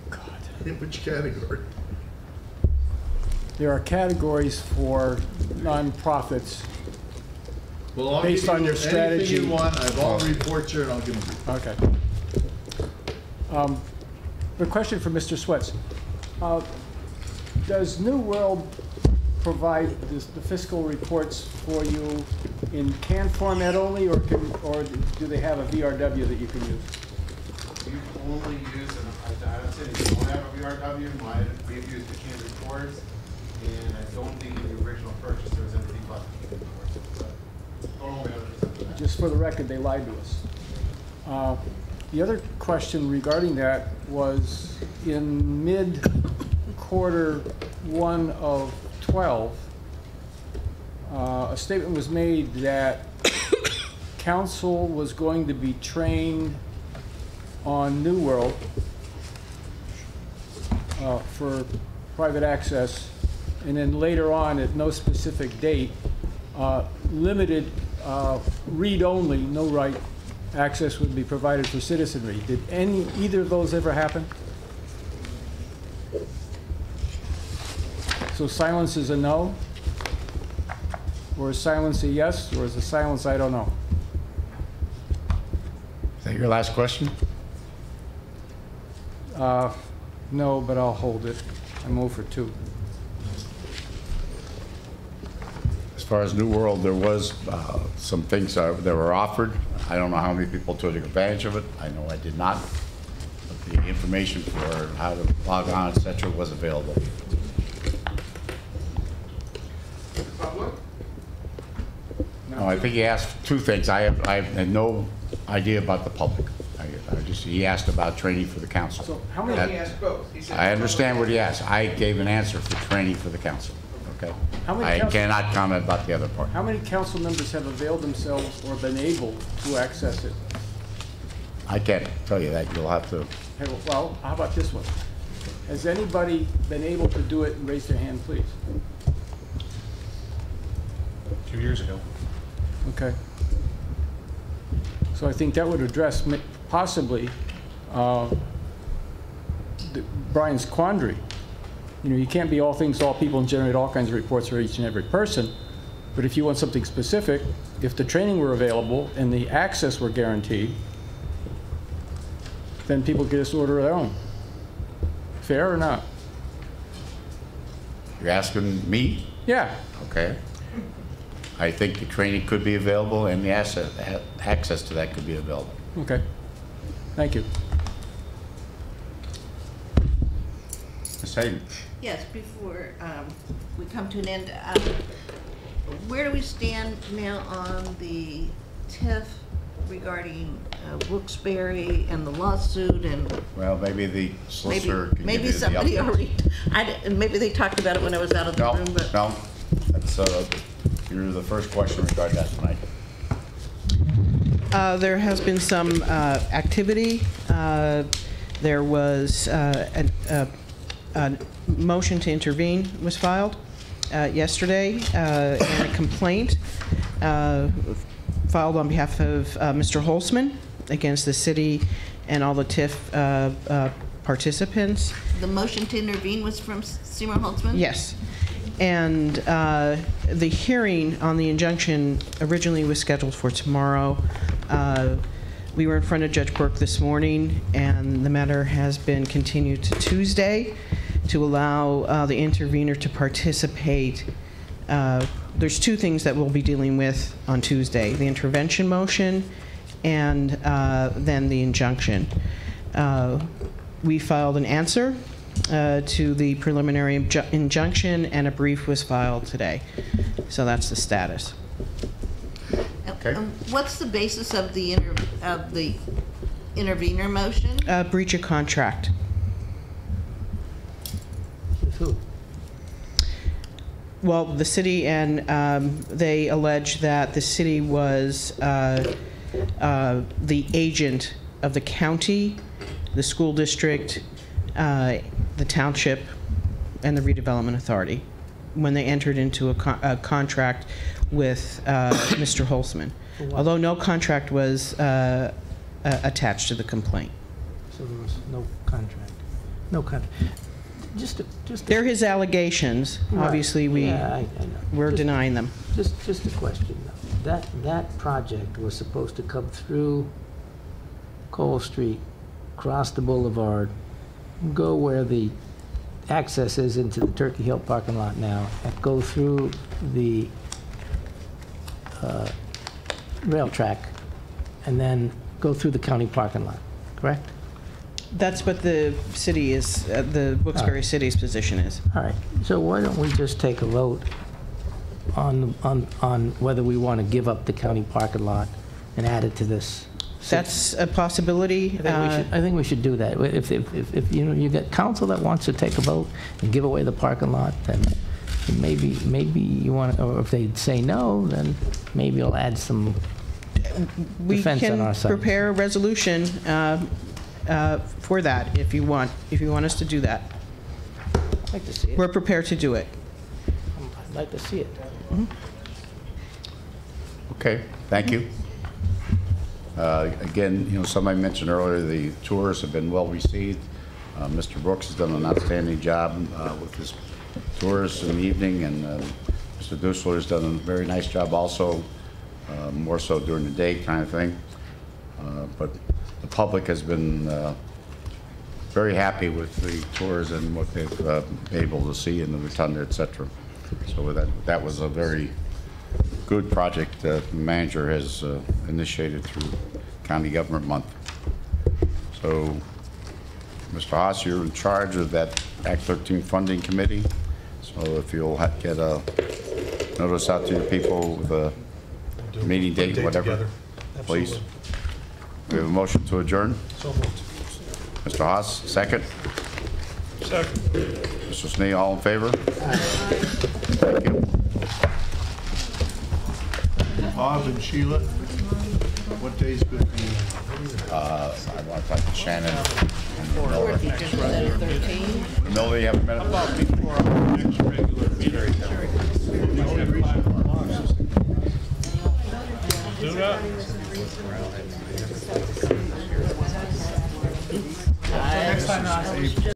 Speaker 12: God.
Speaker 6: In which category?
Speaker 12: There are categories for nonprofits
Speaker 6: Well, I'll
Speaker 12: based
Speaker 6: give
Speaker 12: on
Speaker 6: you
Speaker 12: your strategy.
Speaker 6: anything you want. I have all the reports here, and I'll give them to you.
Speaker 12: Okay. The question for Mr. Swets. Does New World provide the fiscal reports for you in canned format only, or do they have a VRW that you can use?
Speaker 7: You only use, I would say that you don't have a VRW. We've used the canned reports, and I don't think in the original purchase there was anything about the canned reports. But don't hold me 100% to that.
Speaker 12: Just for the record, they lied to us. The other question regarding that was in mid-quarter 1 of 12, a statement was made that council was going to be trained on New World for private access, and then later on, at no specific date, limited read-only, no write access would be provided for citizenry. Did either of those ever happen? So silence is a no? Or is silence a yes? Or is the silence I don't know?
Speaker 2: Is that your last question?
Speaker 12: No, but I'll hold it. I'm 0 for 2.
Speaker 2: As far as New World, there was some things that were offered. I don't know how many people took advantage of it. I know I did not. But the information for how to log on, et cetera, was available. No, I think he asked 2 things. I had no idea about the public. He asked about training for the council.
Speaker 12: So how many?
Speaker 7: He asked both. He said
Speaker 2: I understand what he asked. I gave an answer for training for the council. Okay. I cannot comment about the other part.
Speaker 12: How many council members have availed themselves or been able to access it?
Speaker 2: I can't tell you that. You'll have to.
Speaker 12: Well, how about this one? Has anybody been able to do it and raise their hand, please?
Speaker 3: A few years ago.
Speaker 12: Okay. So I think that would address possibly Brian's quandary. You know, you can't be all things to all people and generate all kinds of reports for each and every person. But if you want something specific, if the training were available and the access were guaranteed, then people could just order their own. Fair or not?
Speaker 2: You're asking me?
Speaker 12: Yeah.
Speaker 2: Okay. I think the training could be available and the access to that could be available.
Speaker 12: Okay. Thank you.
Speaker 2: Ms. Hayden?
Speaker 13: Yes, before we come to an end, where do we stand now on the TIF regarding Wilkes-Barre and the lawsuit? And
Speaker 2: well, maybe the solicitor can
Speaker 13: maybe
Speaker 2: give you
Speaker 13: somebody
Speaker 2: the
Speaker 13: already, maybe they talked about it when I was out of the room. But
Speaker 2: no, that's you're the first question regarding that tonight.
Speaker 14: There has been some activity. There was a motion to intervene was filed yesterday, and a complaint filed on behalf of Mr. Holzman against the city and all the TIF participants.
Speaker 13: the motion to intervene was from Seymour Holtzman?
Speaker 14: Yes. And the hearing on the injunction originally was scheduled for tomorrow. We were in front of Judge Burke this morning, and the matter has been continued to Tuesday to allow the intervener to participate. There's two things that we'll be dealing with on Tuesday, the intervention motion and then the injunction. We filed an answer to the preliminary injunction, and a brief was filed today. So that's the status.
Speaker 2: Okay.
Speaker 13: What's the basis of the intervener motion?
Speaker 14: Breach of contract.
Speaker 9: With who?
Speaker 14: Well, the city, and they allege that the city was the agent of the county, the school district, the township, and the redevelopment authority when they entered into a contract with Mr. Holzman, although no contract was attached to the complaint.
Speaker 9: So there was no contract. No contract. Just
Speaker 14: They're his allegations.
Speaker 9: Right.
Speaker 14: Obviously,
Speaker 9: Yeah, I know.
Speaker 14: we're denying them.
Speaker 9: Just a question, though. that project was supposed to come through Cole Street, cross the boulevard, go where the access is into the Turkey Hill parking lot now, and go through the rail track, and then go through the county parking lot, correct?
Speaker 14: That's what the city is, the Wilkes-Barre City's position is.
Speaker 9: All right, so why don't we just take a vote on whether we want to give up the county parking lot and add it to this?
Speaker 14: That's a possibility.
Speaker 9: I think we should do that. If you know, you get council that wants to take a vote and give away the parking lot, then maybe you want, or if they say no, then maybe we'll add some defense on our side.
Speaker 14: We can prepare a resolution for that if you want us to do that.
Speaker 9: I'd like to see it.
Speaker 14: We're prepared to do it.
Speaker 9: I'd like to see it.
Speaker 14: Mm-hmm.
Speaker 2: Okay, thank you. Again, you know, somebody mentioned earlier the tours have been well received. Mr. Brooks has done an outstanding job with his tours in the evening, and Mr. Dusler has done a very nice job also, more so during the day kind of thing. But the public has been very happy with the tours and what they've been able to see in the rotunda, etc. So that was a very good project the manager has initiated through County Government Month. So, Mr. Haas, you're in charge of that Act 13 funding committee. So if you'll get a notice out to your people with a meeting date, whatever, please. We have a motion to adjourn.
Speaker 3: So moved.
Speaker 2: Mr. Haas, second.
Speaker 3: Second.
Speaker 2: Mr. Snee, all in favor? Thank you.
Speaker 6: Bob and Sheila, what day's good for you?
Speaker 2: I want to talk to Shannon. Miller, you have a minute?
Speaker 6: About before our next regular meeting. Do that?
Speaker 11: Next time,